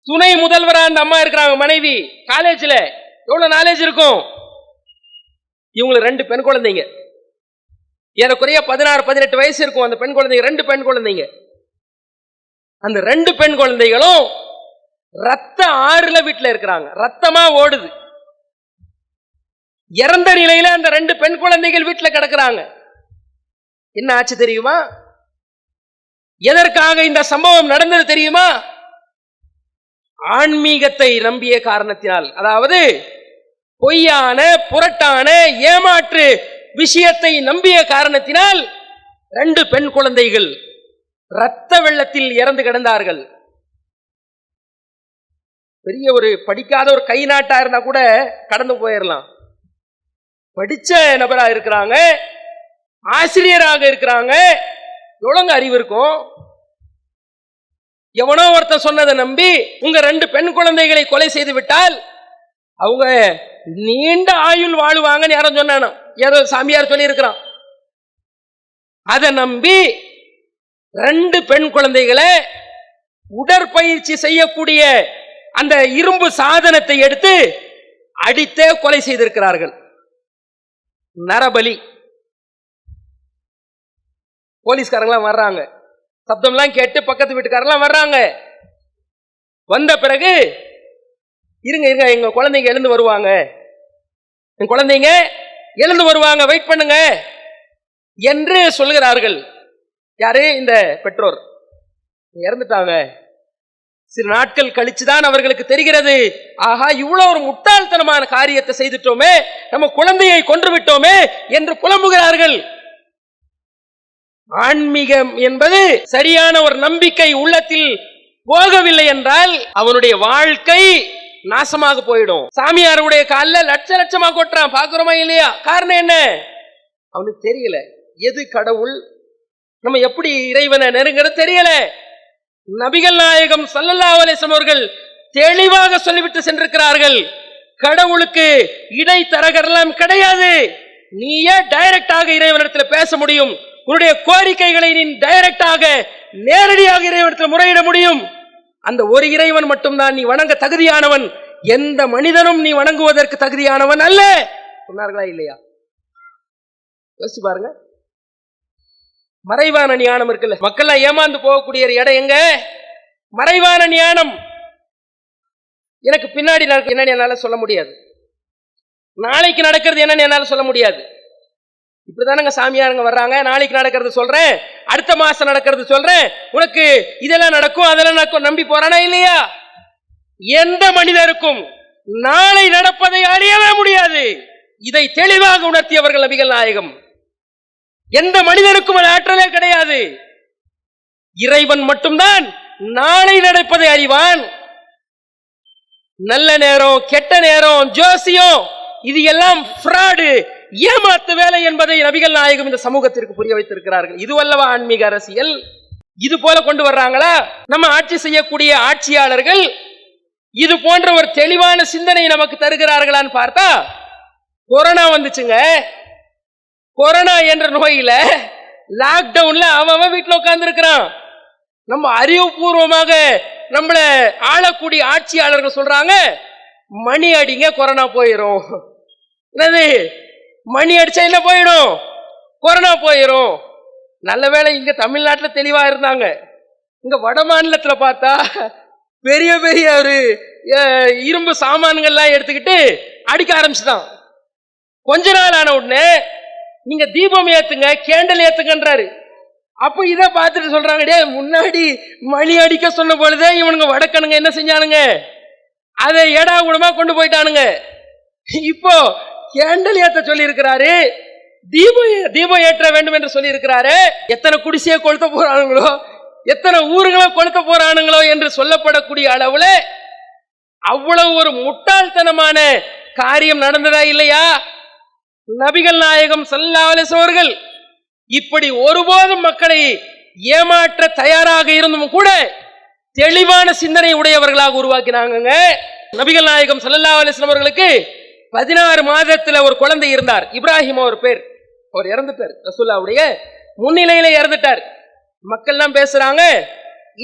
துணை முதல்வரா அந்த அம்மா இருக்கிறாங்க, மனைவி காலேஜ்ல, எவ்வளவு நாலேஜ் இருக்கும். இவங்களுக்கு 2 பெண் குழந்தைங்க, ஏறக்குறைய 16-18 வயசு இருக்கும் அந்த பெண் குழந்தைங்க, 2 பெண் குழந்தைங்க. அந்த 2 பெண் குழந்தைகளும் ரத்த ஆறுல வீட்டுல இருக்கிறாங்க, ரத்தமா ஓடுது. இறந்த நிலையில அந்த 2 பெண் குழந்தைகள் வீட்டுல கிடக்குறாங்க. என்ன ஆச்சு தெரியுமா? எதற்காக இந்த சம்பவம் நடந்தது தெரியுமா? ஆன்மீகத்தை நம்பிய காரணத்தினால், அதாவது பொய்யான புரட்டான ஏமாற்று விஷயத்தை நம்பிய காரணத்தினால் 2 பெண் குழந்தைகள் இரத்த வெள்ளத்தில் இறந்து கிடந்தார்கள். பெரிய ஒரு படிக்காத ஒரு கை நாட்டா இருந்தா கூட கடந்து போயிடலாம். படிச்ச நபரா இருக்கிறாங்க, ஆசிரியராக இருக்கிறாங்க, எவ்வளவு அறிவு இருக்கும். எவனோ ஒருத்தர் சொன்னதை நம்பி உங்க 2 பெண் குழந்தைகளை கொலை செய்து விட்டால் அவங்க நீண்ட ஆயுள் வாழுவாங்கன்னு யாரும் சொன்னானோ, ஏதோ சாமியார் சொல்லி இருக்கிறான். அதை நம்பி 2 பெண் குழந்தைகளை உடற்பயிற்சி செய்யக்கூடிய அந்த இரும்பு சாதனத்தை எடுத்து அடித்தே கொலை செய்திருக்கிறார்கள். நரபலி. போலீஸ்காரங்களாம் வர்றாங்க, சப்தம்லாம் கேட்டு பக்கத்து வீட்டுக்காரெல்லாம் வர்றாங்க. வந்த பிறகு இருங்க இருங்க, எங்க குழந்தைங்க எழுந்து வருவாங்க, என் குழந்தைங்க எழுந்து வருவாங்க, வெயிட் பண்ணுங்க என்று சொல்கிறார்கள். யாரு? இந்த பெற்றோர். இறந்துட்டாங்க. சில நாட்கள் கழிச்சுதான் அவர்களுக்கு தெரிகிறது, ஆஹா இவ்வளவு ஒரு முட்டாள்தனமான காரியத்தை செய்துட்டோமே, நம்ம குழந்தையை கொன்று விட்டோமே என்று புலம்புகிறார்கள். ஆன்மீகம் என்பது சரியான ஒரு நம்பிக்கை உள்ளத்தில் போகவில்லை என்றால் அவனுடைய வாழ்க்கை நாசமாக போயிடும். சாமியாருடைய காலில் லட்ச லட்சமா கொட்டுறான், பாக்குறோமா இல்லையா? காரணம் என்ன? அவனுக்கு தெரியல எது கடவுள், நம்ம எப்படி இறைவனை நெருங்கிறது தெரியல. நபிகள் நாயகம் ஸல்லல்லாஹு அலைஹி வஸல்லம் அவர்கள் தெளிவாக சொல்லிவிட்டு சென்றிருக்கிறார்கள், கடவுளுக்கு இடைத்தரகரெல்லாம் கிடையாது. நீயே டைரக்டாக இறைவனிடத்தில் பேச முடியும், உன்னுடைய கோரிக்கைகளை நீ டைரக்டாக நேரடியாக இறைவனிடத்தில் முறையிட முடியும். அந்த ஒரு இறைவன் மட்டும்தான் நீ வணங்க தகுதியானவன், எந்த மனிதனும் நீ வணங்குவதற்கு தகுதியானவன் அல்ல. சொன்னார்களா இல்லையா? யோசிச்சு பாருங்க. மறைவான ஞானம் இருக்குல்ல, மக்கள் ஏமாந்து போகக்கூடிய இடம் எங்க? மறைவான ஞானம். எனக்கு பின்னாடி நடக்க என்னன்னு என்னால சொல்ல முடியாது, நாளைக்கு நடக்கிறது என்னன்னு என்னால சொல்ல முடியாது. இப்படிதானங்க சாமியாருங்க வர்றாங்க, நாளைக்கு நடக்கிறது சொல்றேன், அடுத்த மாசம் நடக்கிறது சொல்றேன், உனக்கு இதெல்லாம் நடக்கும் அதெல்லாம் நடக்கும் நம்பி போறானா இல்லையா? எந்த மனிதருக்கும் நாளை நடப்பதை அறியவே முடியாது. இதை தெளிவாக உணர்த்தியவர்கள் நபிகள் நாயகம். எந்த மனிதனுக்கும் அது ஆற்றலே கிடையாது. இறைவன் மட்டும்தான் நாளை நடப்பதை அறிவான். நல்ல நேரம், கெட்ட நேரம், ஜோசியம், இது எல்லாம் ஃப்ராடு, ஏமாத்து வேலை என்பதை நபிகள் நாயகம் இந்த சமூகத்திற்கு புரிய வைத்திருக்கிறார்கள். இதுவல்லவா ஆன்மீக அரசியல்? இது போல கொண்டு வர்றாங்களா? நம்ம ஆட்சி செய்யக்கூடிய ஆட்சியாளர்கள் இது போன்ற ஒரு தெளிவான சிந்தனை நமக்கு தருகிறார்களான்னு பார்த்தா, கொரோனா வந்துச்சுங்க. கொரோனா என்ற நோயில லாக்டவுன்ல அவன் வீட்டுல உட்கார்ந்து இருக்கிறான். நம்ம அறிவுபூர்வமாக நம்மள ஆளக்கூடிய ஆட்சியாளர்கள் சொல்றாங்க, மணி அடிங்க கொரோனா போயிடும். என்னது மணி அடிச்சா என்ன போயிடும்? கொரோனா போயிடும். நல்ல வேளை இங்க தமிழ்நாட்டில் தெளிவா இருந்தாங்க. இங்க வட மாநிலத்துல பார்த்தா பெரிய பெரிய ஒரு இரும்பு சாமான்கள்லாம் எடுத்துக்கிட்டு அடிக்க ஆரம்பிச்சுட்டான். கொஞ்ச நாள் ஆன உடனே நீங்க தீபம் ஏத்துங்க, கேண்டல் ஏத்துங்கன்றாரு. அப்ப இதை பார்த்துட்டு சொல்றாங்க, டே முன்னாடி மணி அடிக்க சொன்ன பொழுதே இவனுங்க வடக்கனுங்க என்ன செஞ்சானுங்க, அதை ஏடா கூடமா கொண்டு போயிட்டானுங்க. இப்போ கேண்டல் ஏத்த சொல்லி இருக்கிறாரு, தீபம் ஏற்ற வேண்டும் என்று சொல்லி இருக்கிறாரு. எத்தனை குடிசையை கொளுத்த போறானுங்களோ, எத்தனை ஊர்களை கொளுத்த போறானுங்களோ என்று சொல்லப்படக்கூடிய அளவுல அவ்வளவு ஒரு முட்டாள்தனமான காரியம் நடந்ததா இல்லையா? நபிகள் நாயகம் ஸல்லல்லாஹு அலைஹி வஸல்லம் அவர்கள் இப்படி ஒருபோதும் மக்களை ஏமாற்ற தயாராக இருந்தும் கூட தெளிவான சிந்தனை உடையவர்களாக உருவாக்கினாங்க. நபிகள் நாயகம் ஸல்லல்லாஹு அலைஹி வஸல்லம் அவர்களுக்கு 16 மாதத்துல ஒரு குழந்தை இருந்தார். இப்ராஹிம் அவர் பேர். அவர் இறந்துட்டார், ரசூலுல்லாஹ்வுடைய முன்னிலையில இறந்துட்டார். மக்கள் எல்லாம் பேசுறாங்க,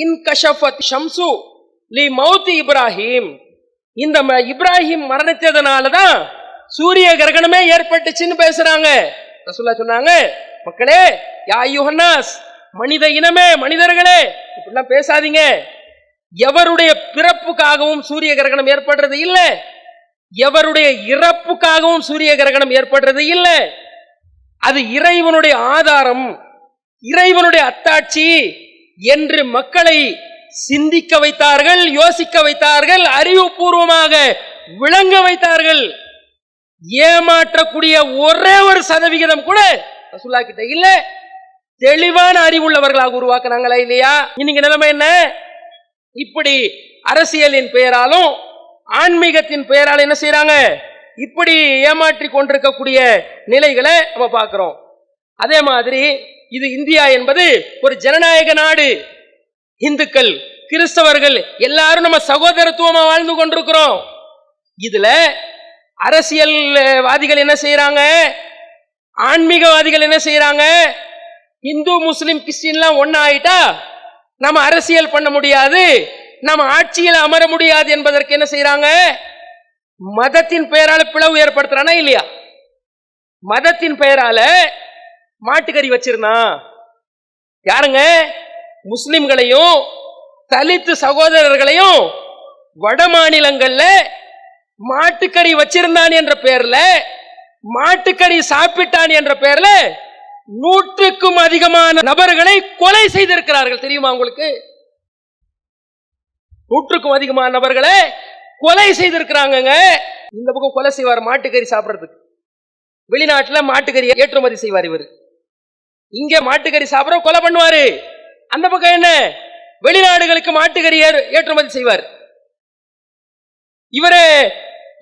இன் கஷஃபத் ஷம்சு லி மௌத்தி இப்ராஹிம், இந்த இப்ராஹிம் மரணித்ததனாலதான் சூரிய கிரகணமே ஏற்பட்டுச்சுன்னு பேசுறாங்க. ரசூலுல்லாஹ் சொன்னாங்க, மக்களே, யா அய்யுஹன்னாஸ், மனித இனமே, மனிதர்களே, இப்படிலாம் பேசாதீங்க. எவருடைய பிறப்புக்காகவும் சூரிய கிரகணம் ஏற்படுறது இல்லை, எவருடைய இறப்புக்காகவும் சூரிய கிரகணம் ஏற்படுறது இல்லை. அது இறைவனுடைய ஆதாரம், இறைவனுடைய அத்தாட்சி என்று மக்களை சிந்திக்க வைத்தார்கள், யோசிக்க வைத்தார்கள், அறிவுபூர்வமாக விளங்க வைத்தார்கள். ஏமாற்றக்கூடிய ஒரே ஒரு சதவிகிதம் கூட ரசூலுல்லாஹ் கிட்ட இல்ல. தெளிவான அறிவுள்ளவர்களாக உருவாக்குனாங்களா இல்லையா? இன்னைக்கு நிலைமை என்ன? இப்படி அரசியலின் பெயராலும் ஆன்மீகத்தின் பெயரால் என்ன செய்யறாங்க, இப்படி ஏமாற்றி கொண்டிருக்கக்கூடிய நிலைகளை நம்ம பார்க்கிறோம். அதே மாதிரி இது இந்தியா என்பது ஒரு ஜனநாயக நாடு. இந்துக்கள், கிறிஸ்தவர்கள் எல்லாரும் நம்ம சகோதரத்துவமா வாழ்ந்து கொண்டிருக்கிறோம். இதுல அரசியல்வாதிகள் என்ன செய்யறாங்க, ஆன்மீகவாதிகள் என்ன செய்யறாங்க, இந்து முஸ்லிம் கிறிஸ்டின்லாம் ஒன்னா ஆயிட்டா நம்ம அரசியல் பண்ண முடியாது, நம்ம ஆட்சியில் அமர முடியாது என்பதற்கு என்ன செய்யறாங்க, மதத்தின் பெயரால பிளவு ஏற்படுத்துறானா இல்லையா? மதத்தின் பெயரால மாட்டுக்கறி வச்சிருந்தான் யாருங்க, முஸ்லிம்களையும் தலித்து சகோதரர்களையும் வட மாநிலங்கள்ல மாட்டுக்கறி வச்சிருந்தான் என்ற பெயர்ல, மாட்டுக்கறி சாப்பிட்டான் என்ற பெயர்ல 100க்கும் அதிகமான நபர்களை கொலை செய்திருக்கிறார்கள். தெரியுமா உங்களுக்கு? 100க்கும் அதிகமான நபர்களை கொலை செய்திருக்கிறாங்க. இந்த பக்கம் கொலை செய்வார் மாட்டுக்கறி சாப்பிடுறதுக்கு, வெளிநாட்டுல மாட்டுக்கறி ஏற்றுமதி செய்வார் இவர், இங்க மாட்டுக்கறி சாப்பிட கொலை பண்ணுவாரு. அந்த பக்கம் என்ன, வெளிநாடுகளுக்கு மாட்டுக்கறி ஏற்றுமதி செய்வார்.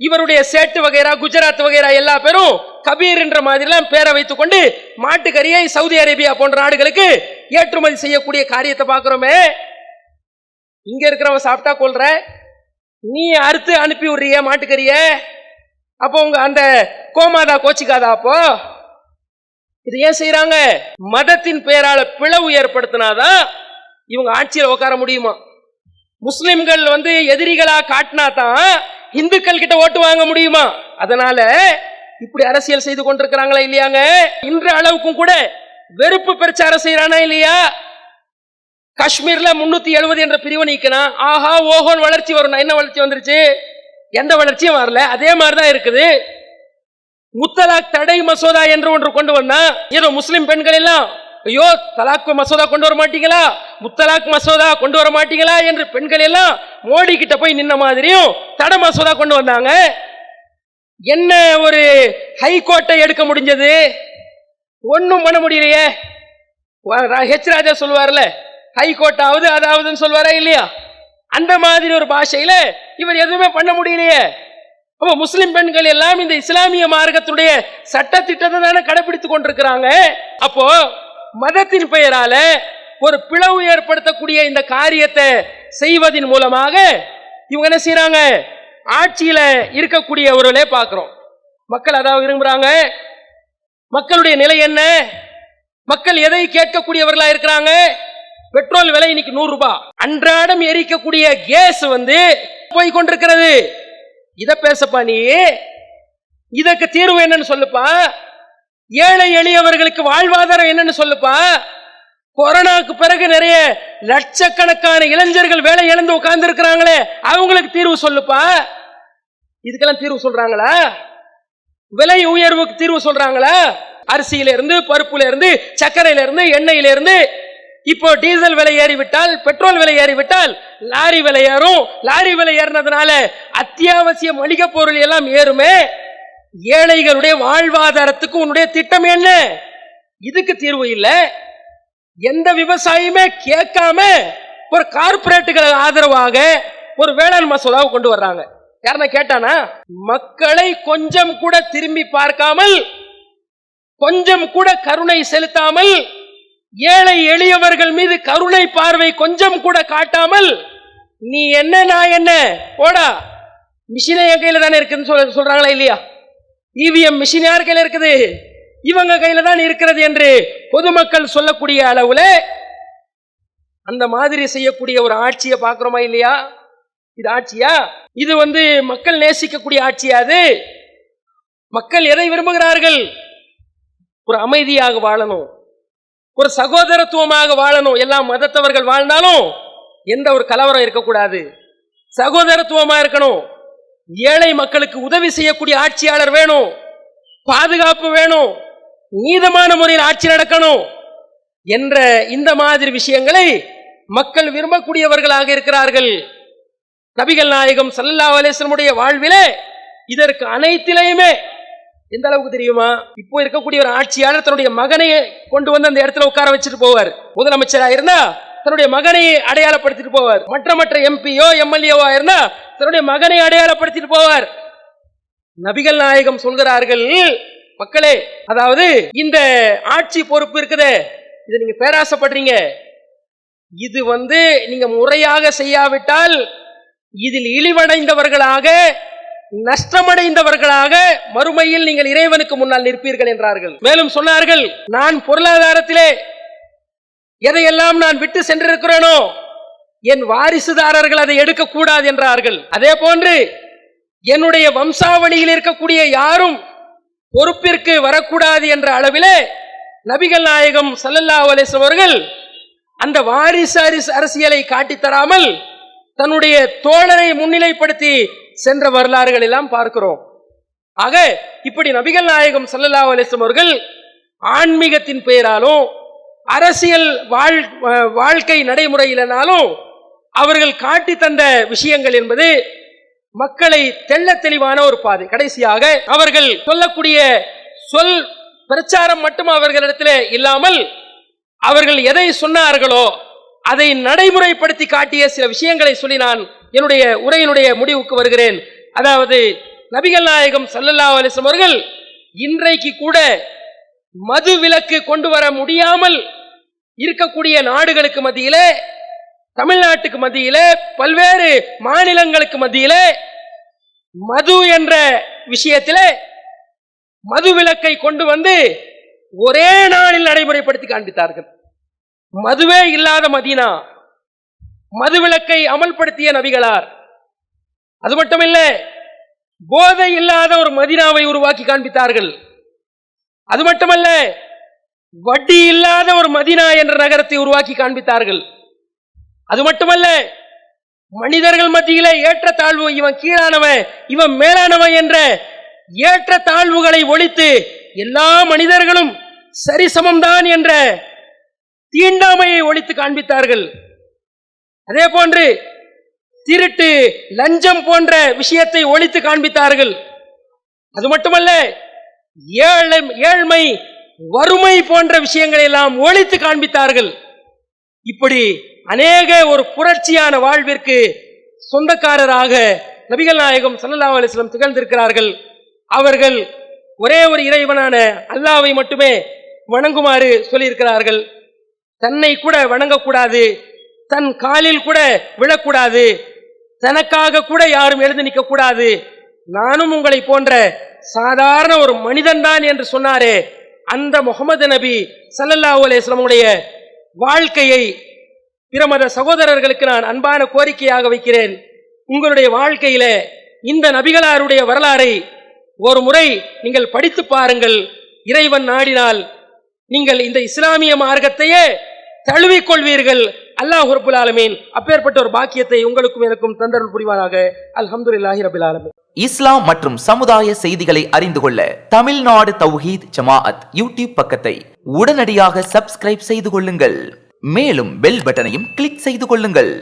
இவருடைய சேட்டு வகைரா, குஜராத் வகைரா எல்லா பேரும் கபீர் என்ற மாதிரிலாம் பேரை வைத்துக் கொண்டு மாட்டுக்கறியை சவுதி அரேபியா போன்ற நாடுகளுக்கு ஏற்றுமதி செய்யக்கூடிய காரியத்தை பார்க்கிறோமே. இங்க இருக்கிறவன் சாப்பிட்டா கொள்ற, நீ அறுத்து அனுப்பி விடுறிய மாட்டுக்கறிய, அப்போ உங்க அந்த கோமாதா கோச்சிக்காதா? அப்போ இது ஏன் செய்யறாங்க? மதத்தின் பெயரால பிளவு ஏற்படுத்தினாதான் இவங்க ஆட்சியில் உட்கார முடியுமா? முஸ்லிம்கள் எதிரிகளா காட்டினா தான் இந்துக்கள் கிட்ட ஓட்டு வாங்க முடியுமா? அதனால இப்படி அரசியல் செய்து கொண்டிருக்கிறாங்களா இல்லையாங்க? இன்ற அளவுக்கும் கூட வெறுப்பு பிரச்சாரம் செய்யறானா இல்லையா? காஷ்மீர்ல 370 என்ற பிரிவு நீக்கணும், ஆஹா ஓஹோன் வளர்ச்சி வரும். என்ன வளர்ச்சி வந்துருச்சு? எந்த வளர்ச்சியும் வரல, அதே மாதிரிதான் இருக்குது. முத்தலாக் தடை மசோதா என்று ஒன்று கொண்டு வந்தா, ஏதோ முஸ்லிம் பெண்கள் எல்லாம் ஐயோ தலாக் மசோதா கொண்டு வர மாட்டீங்களா, முத்தலாக் மசோதா கொண்டு வர மாட்டீங்களா என்று பெண்கள் எல்லாம் மோடி கிட்ட போய் நின்ன மாதிரியும் தடை மசோதா கொண்டு வந்தாங்க. என்ன ஒரு ஹைகோர்ட்டை எடுக்க முடிஞ்சது? ஒன்னும் பண்ண முடியலையே. ஹெச் ராஜா சொல்லுவார்ல, ஹைகோர்ட் ஆகுது அதாவதுன்னு சொல்வாரா இல்லையா? அந்த மாதிரி ஒரு பாஷையில இவர் எதுவுமே பண்ண முடியலையே. அப்ப முஸ்லிம் பெண்கள் எல்லாம் இந்த இஸ்லாமிய மார்க்கத்துடைய சட்ட திட்டத்தை தானே கடைபிடித்துக் கொண்டிருக்கிறாங்க. அப்போ மதத்தின் பெயரால ஒரு பிளவு ஏற்படுத்தக்கூடிய இந்த காரியத்தை செய்வதன் மூலமாக இவங்க என்ன செய்யறாங்க, ஆட்சியில இருக்கக்கூடியவர்களே பார்க்கிறோம். மக்கள் அதாவது விரும்புறாங்க. மக்களுடைய நிலை என்ன? மக்கள் எதை கேட்கக்கூடியவர்களா இருக்கிறாங்க? பெட்ரோல் விலை இன்னைக்கு 100 ரூபாய். அன்றாடம் எரிக்கக்கூடிய கேஸ் போய் கொண்டிருக்கிறது. இத பேசப்பா நீ. இதற்கு தீர்வு என்னன்னு சொல்லுப்பா. ஏழை எளியவர்களுக்கு வாழ்வாதாரம் என்னன்னு சொல்லுப்பா. கொரோனாக்கு பிறகு நிறைய லட்சக்கணக்கான இளைஞர்கள் வேலை இழந்து உட்கார்ந்து இருக்கிறாங்களே, அவங்களுக்கு தீர்வு சொல்லுப்பா. இதுக்கெல்லாம் தீர்வு சொல்றாங்களா? விலை உயர்வுக்கு தீர்வு சொல்றாங்களா? அரிசியில இருந்து, பருப்புல இருந்து, சர்க்கரையில இருந்து, எண்ணெயில இருந்து, இப்போ டீசல் விலை ஏறிவிட்டால், பெட்ரோல் விலை ஏறிவிட்டால் லாரி விலை ஏறும். லாரி விலை ஏறினதுனால அத்தியாவசிய மளிகை பொருள் எல்லாம் ஏறுமே. ஏழைகளுடைய வாழ்வாதாரத்துக்கு உன்னுடைய திட்டம் என்ன? இதுக்கு தீர்வு இல்ல. எந்த விவசாயியுமே கேட்காம ஒரு கார்பரேட்டுகள் ஆதரவாக ஒரு வேளாண் மசோதாவை கொண்டு வர்றாங்க. யாருன்னா கேட்டானா? மக்களை கொஞ்சம் கூட திரும்பி பார்க்காமல், கொஞ்சம் கூட கருணை செலுத்தாமல், ஏழை எளியவர்கள் மீது கருணை பார்வை கொஞ்சம் கூட காட்டாமல், நீ என்ன நான் என்ன போடா, மிஷினை என் கையில தானே இருக்குன்னு சொல்றாங்களா இல்லையா? இவிஎம் மிஷின் யார் கையில இருக்குது? இவங்க கையில தான் இருக்கிறது என்று பொதுமக்கள் சொல்லக்கூடிய அளவுல அந்த மாதிரி செய்யக்கூடிய ஒரு ஆட்சியை பார்க்கிறோமா இல்லையா? இது ஆட்சியா? இது மக்கள் நேசிக்கக்கூடிய ஆட்சியா? அது மக்கள் எதை விரும்புகிறார்கள்? ஒரு அமைதியாக வாழணும், ஒரு சகோதரத்துவமாக வாழணும். எல்லா மதத்தவர்கள் வாழ்ந்தாலும் எந்த ஒரு கலவரம் இருக்கக்கூடாது, சகோதரத்துவமா இருக்கணும். ஏழை மக்களுக்கு உதவி செய்யக்கூடிய ஆட்சியாளர் வேணும், பாதுகாப்பு வேணும், நீதமான முறையில் ஆட்சி நடக்கணும் என்ற இந்த மாதிரி விஷயங்களை மக்கள் விரும்பக்கூடியவர்களாக இருக்கிறார்கள். நபிகள் நாயகம் ஸல்லல்லாஹு அலைஹி வஸல்லம் வாழ்விலே இதற்கு அனைத்திலையுமே எந்த அளவுக்கு தெரியுமா? இப்போ இருக்கக்கூடிய ஒரு ஆட்சியாளர் தன்னுடைய மகனை கொண்டு வந்து அந்த இடத்துல உட்கார வச்சுட்டு போவார். முதலமைச்சராக இருந்தா தன்னுடைய மகனை அடையாளப்படுத்திட்டு போவார். மற்ற எம்பியோ எம்எல்ஏவா இருந்தா தன்னுடைய மகனை அடையாளப்படுத்திட்டு போவார். நபிகள் நாயகம் சொல்கிறார்கள், மக்களே, அதாவது இந்த ஆட்சி பொறுப்பு இருக்குதே, இது நீங்க பேராசப்படுறீங்க. இது நீங்க முறையாக செய்யாவிட்டால் இதில் இழிவடைந்தவர்களாக, நஷ்டமடைந்தவர்களாக மறுமையில் நீங்கள் இறைவனுக்கு முன்னால் நிற்பீர்கள் என்றார்கள். மேலும் சொன்னார்கள், நான் பொருளாதாரத்திலே எதையெல்லாம் நான் விட்டு சென்றிருக்கிறேனோ என் வாரிசுதாரர்கள் அதை எடுக்கக்கூடாது என்றார்கள். அதே போன்று என்னுடைய வம்சாவளியில் இருக்கக்கூடிய யாரும் பொறுப்பிற்கு வரக்கூடாது என்ற அளவிலே நபிகள் நாயகம் ஸல்லல்லாஹு அலைஹி வஸல்லம் அவர்கள் அந்த வாரிசு அரசியலை காட்டித்தராமல் தன்னுடைய தோழரை முன்னிலைப்படுத்தி சென்ற வரலாறுகள் எல்லாம் பார்க்கிறோம். ஆக இப்படி நபிகள் நாயகம் ஸல்லல்லாஹு அலைஹி வஸல்லம் அவர்கள் ஆன்மீகத்தின் பெயராலும் அரசியல் வாழ்க்கை நடைமுறையினாலும் அவர்கள் காட்டி தந்த விஷயங்கள் என்பது மக்களை தெள்ள தெளிவான ஒரு பாதை. கடைசியாக அவர்கள் சொல்லக்கூடிய சொல் பிரச்சாரம் மட்டும் அவர்களிடத்தில் இல்லாமல் அவர்கள் எதை சொன்னார்களோ அதை நடைமுறைப்படுத்தி காட்டிய சில விஷயங்களை சொல்லி நான் என்னுடைய உரையினுடைய முடிவுக்கு வருகிறேன். அதாவது நபிகள் நாயகம் ஸல்லல்லாஹு அலைஹி வஸல்லம் அவர்கள் இன்றைக்கு கூட மது விலக்கு கொண்டு வர முடியாமல் இருக்கக்கூடிய நாடுகளுக்கு மத்தியிலே, தமிழ்நாட்டுக்கு மத்தியிலே, பல்வேறு மாநிலங்களுக்கு மத்தியிலே மது என்ற விஷயத்திலே மது விலக்கை கொண்டு வந்து ஒரே நாளில் நடைமுறைப்படுத்தி காண்பித்தார்கள். மதுவே இல்லாத மதீனா, மது விலக்கை அமல்படுத்திய நபிகளார். அது மட்டுமில்ல, போதை இல்லாத ஒரு மதீனாவை உருவாக்கி காண்பித்தார்கள். அது மட்டுமல்ல, வட்டி இல்லாத ஒரு மதீனா என்ற நகரத்தை உருவாக்கி காண்பித்தார்கள். அது மட்டுமல்ல, மனிதர்கள் மத்தியிலே ஏற்ற தாழ்வு, இவன் கீழானவன் இவன் மேலானவன் என்ற ஏற்ற தாழ்வுகளை ஒழித்து எல்லா மனிதர்களும் சரிசமம்தான் என்ற தீண்டாமையை ஒழித்து காண்பித்தார்கள். அதே போன்று திருட்டு, லஞ்சம் போன்ற விஷயத்தை ஒழித்து காண்பித்தார்கள். அது மட்டுமல்ல, ஏழ்மை, வறுமை போன்ற விஷயங்களை எல்லாம் ஒழித்து காண்பித்தார்கள். இப்படி அநேக ஒரு புரட்சியான வாழ்விற்கு சொந்தக்காரராக நபிகள் நாயகம் ஸல்லல்லாஹு அலைஹி வஸல்லம் திகழ்ந்திருக்கிறார்கள். அவர்கள் ஒரே ஒரு இறைவனான அல்லாஹ்வை மட்டுமே வணங்குமாறு சொல்லியிருக்கிறார்கள். தன்னை கூட வணங்கக்கூடாது, தன் காலில் கூட விழக்கூடாது, தனக்காக கூட யாரும் எழுந்து நிற்க கூடாது, நானும் உங்களை போன்ற சாதாரண ஒரு மனிதன் தான் என்று சொன்னாரே, அந்த முஹம்மது நபி ஸல்லல்லாஹு அலைஹி வஸல்லம் உடைய வாழ்க்கையை பிரமத சகோதரர்களுக்கு நான் அன்பான கோரிக்கையாக வைக்கிறேன். உங்களுடைய வாழ்க்கையில இந்த நபிகளாருடைய வரலாறை ஒரு முறை நீங்கள் படித்து பாருங்கள். இறைவன் நாடினால் நீங்கள் இந்த இஸ்லாமிய மார்க்கத்தையே தழுவிக்கொள்வீர்கள். அல்லாஹ் ரப்புல் ஆலமீன் அப்பேற்பட்ட ஒரு பாக்கியத்தை உங்களுக்கும் எனக்கும் தந்தருள் புரிவாராக. அல்ஹம்துலில்லாஹி ரப்பில் ஆலமீன். இஸ்லாம் மற்றும் சமுதாய செய்திகளை அறிந்து கொள்ள தமிழ்நாடு தௌஹீத் ஜமாஅத் யூடியூப் பக்கத்தை உடனடியாக சப்ஸ்கிரைப் செய்து கொள்ளுங்கள். மேலும் பெல் பட்டனையும் கிளிக் செய்து கொள்ளுங்கள்.